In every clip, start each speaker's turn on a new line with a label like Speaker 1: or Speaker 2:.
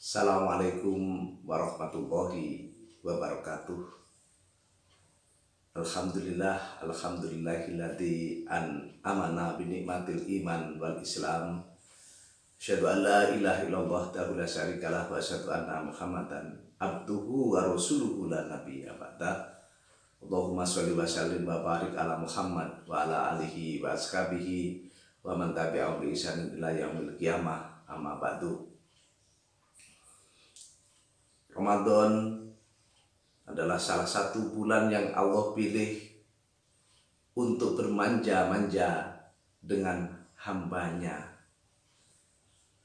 Speaker 1: Assalamualaikum warahmatullahi wabarakatuh. Alhamdulillah, alhamdulillahilladzi amana binikmatil iman wal islam. Asyhadu an la ilaha illallah wahdahu la syarikalah wa asyhadu anna Muhammadan abduhu wa rasuluhu la nabiyya ba'da. Allahumma sholli wa sallim wa barik ala Muhammad wa ala alihi wa ashabihi wa man tabi'ahum bi ihsan ila yaumil qiyamah. Amma ba'du. Ramadan adalah salah satu bulan yang Allah pilih untuk bermanja-manja dengan hambanya.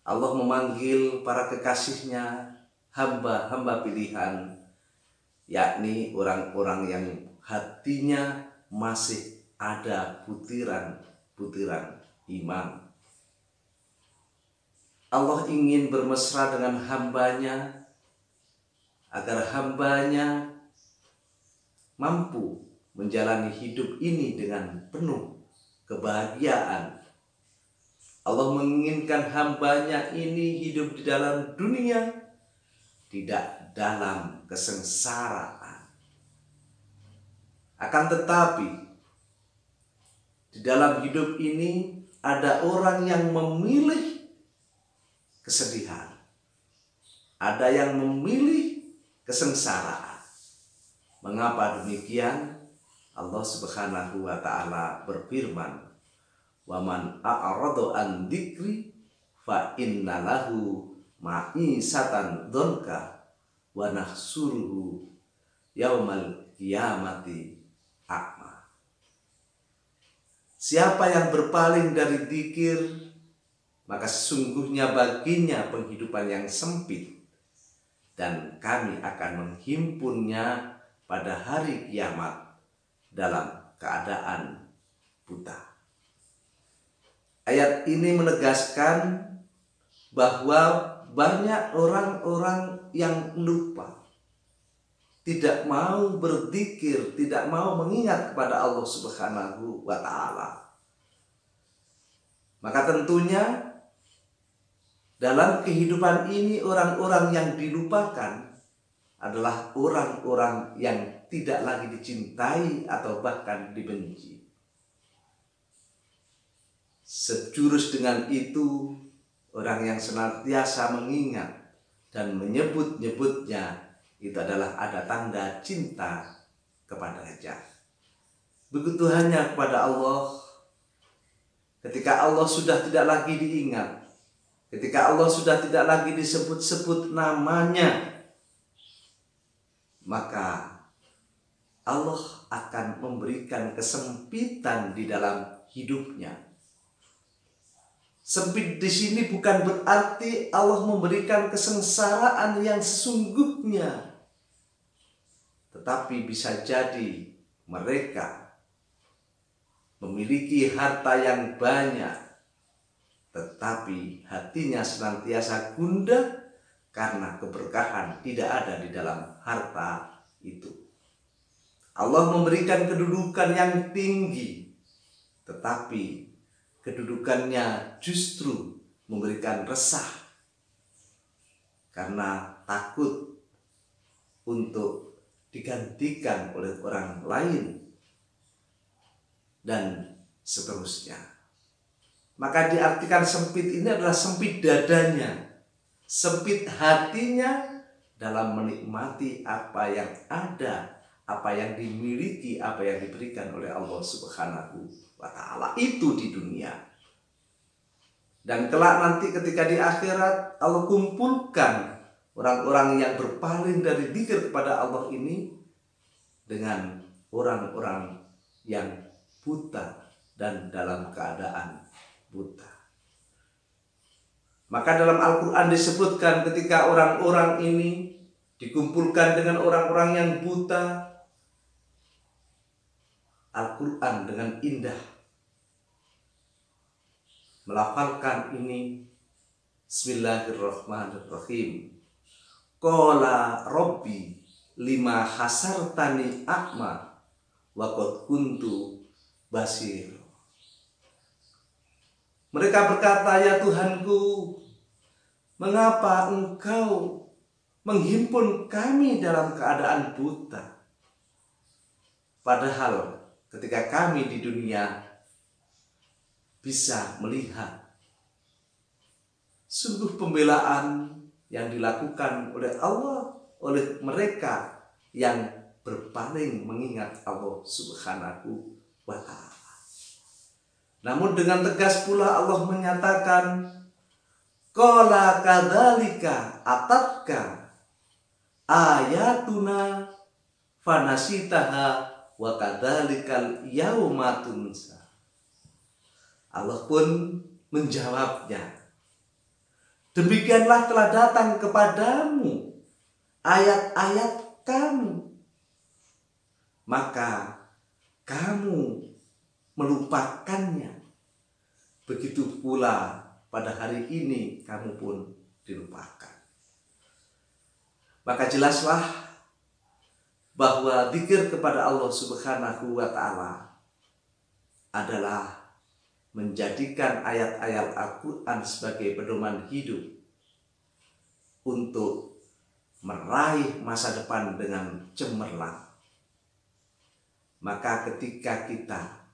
Speaker 1: Allah memanggil para kekasihnya, hamba-hamba pilihan, yakni orang-orang yang hatinya masih ada butiran-butiran iman. Allah ingin bermesra dengan hambanya agar hambanya mampu menjalani hidup ini dengan penuh kebahagiaan. Allah menginginkan hambanya ini hidup di dalam dunia, tidak dalam kesengsaraan. Akan tetapi, di dalam hidup ini ada orang yang memilih kesedihan, ada yang memilih kesengsaraan. Mengapa demikian? Allah Subhanahu wa taala berfirman, "Wa man a'rada an dzikri fa inna lahu ma'isatan dzanka wa nahsuruhu yaumal qiyamati a'ma." Siapa yang berpaling dari dzikir, maka sesungguhnya baginya penghidupan yang sempit, dan kami akan menghimpunnya pada hari kiamat dalam keadaan buta. Ayat ini menegaskan bahwa banyak orang-orang yang lupa, tidak mau berzikir, tidak mau mengingat kepada Allah Subhanahu wa taala. Maka tentunya dalam kehidupan ini orang-orang yang dilupakan adalah orang-orang yang tidak lagi dicintai atau bahkan dibenci. Sejurus dengan itu, orang yang senantiasa mengingat dan menyebut-nyebutnya itu adalah ada tanda cinta kepadanya. Begitu hanya kepada Allah. Ketika Allah sudah tidak lagi diingat, ketika Allah sudah tidak lagi disebut-sebut namanya, maka Allah akan memberikan kesempitan di dalam hidupnya. Sempit di sini bukan berarti Allah memberikan kesengsaraan yang sesungguhnya, tetapi bisa jadi mereka memiliki harta yang banyak, tetapi hatinya senantiasa gundah karena keberkahan tidak ada di dalam harta itu. Allah memberikan kedudukan yang tinggi, tetapi kedudukannya justru memberikan resah karena takut untuk digantikan oleh orang lain dan seterusnya. Maka diartikan sempit ini adalah sempit dadanya, sempit hatinya dalam menikmati apa yang ada, apa yang dimiliki, apa yang diberikan oleh Allah Subhanahu wa taala itu di dunia. Dan kelak nanti ketika di akhirat Allah kumpulkan orang-orang yang berpaling dari dzikir kepada Allah ini dengan orang-orang yang buta dan dalam keadaan buta. Maka dalam Al-Quran disebutkan ketika orang-orang ini dikumpulkan dengan orang-orang yang buta, Al-Quran dengan indah melafalkan ini, Bismillahirrahmanirrahim. Qala Rabbi lima hasartani a'ma wa qad kuntu basir. Mereka berkata, ya Tuhanku, Mengapa engkau menghimpun kami dalam keadaan buta? Padahal ketika kami di dunia bisa melihat. Sungguh pembelaan yang dilakukan oleh Allah, oleh mereka yang berpaling mengingat Allah Subhanahu wa ta'ala. Namun dengan tegas pula Allah menyatakan, qala kadzalika atatka ayatuna fanasitaha wa kadzalikal yauma tunsa. Allah pun menjawabnya, demikianlah telah datang kepadamu ayat-ayat kami, maka kamu melupakannya. Begitu pula pada hari ini kamu pun dilupakan. Maka jelaslah bahwa zikir kepada Allah Subhanahu wa ta'ala adalah menjadikan ayat-ayat Al-Quran sebagai pedoman hidup untuk meraih masa depan dengan cemerlang. Maka ketika kita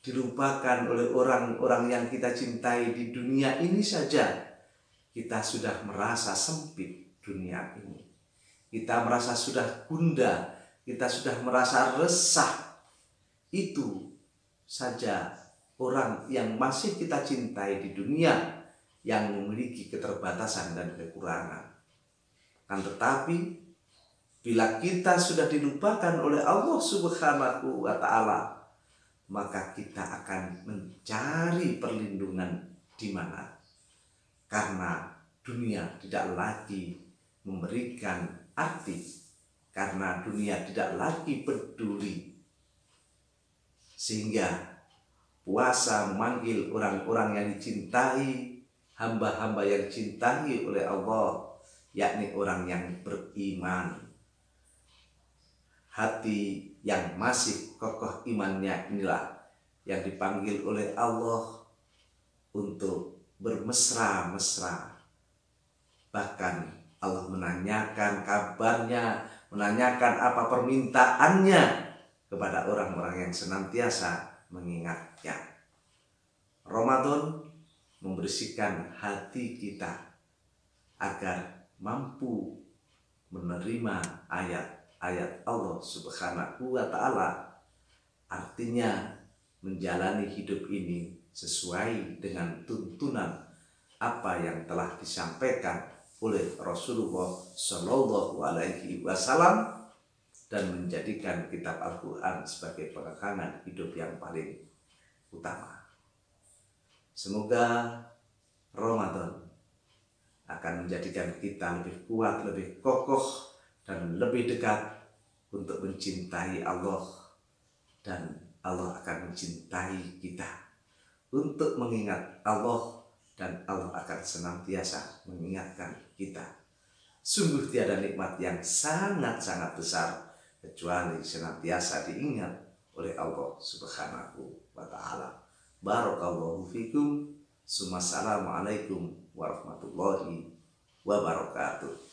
Speaker 1: dilupakan oleh orang-orang yang kita cintai di dunia ini saja, kita sudah merasa sempit dunia ini. Kita merasa sudah gundah, kita sudah merasa resah. Itu saja orang yang masih kita cintai di dunia yang memiliki keterbatasan dan kekurangan. Kan tetapi bila kita sudah dilupakan oleh Allah Subhanahu wa ta'ala, maka kita akan mencari perlindungan di mana? Karena dunia tidak lagi memberikan arti, karena dunia tidak lagi peduli, sehingga puasa memanggil orang-orang yang dicintai, hamba-hamba yang dicintai oleh Allah, yakni orang yang beriman. Hati yang masih kokoh imannya inilah yang dipanggil oleh Allah untuk bermesra-mesra. Bahkan Allah menanyakan kabarnya, menanyakan apa permintaannya kepada orang-orang yang senantiasa mengingatnya. Ramadan membersihkan hati kita agar mampu menerima ayat-ayat Allah Subhanahu wa ta'ala. Artinya menjalani hidup ini sesuai dengan tuntunan apa yang telah disampaikan oleh Rasulullah Shallallahu Alaihi Wasallam, dan menjadikan kitab Al-Quran sebagai pegangan hidup yang paling utama. Semoga Ramadan akan menjadikan kita lebih kuat, lebih kokoh, dan lebih dekat untuk mencintai Allah, dan Allah akan mencintai kita untuk mengingat Allah, dan Allah akan senantiasa mengingatkan kita. Sungguh tiada nikmat yang sangat-sangat besar kecuali senantiasa diingat oleh Allah Subhanahu wa ta'ala. Barakallahu fikum. Assalamualaikum warahmatullahi wabarakatuh.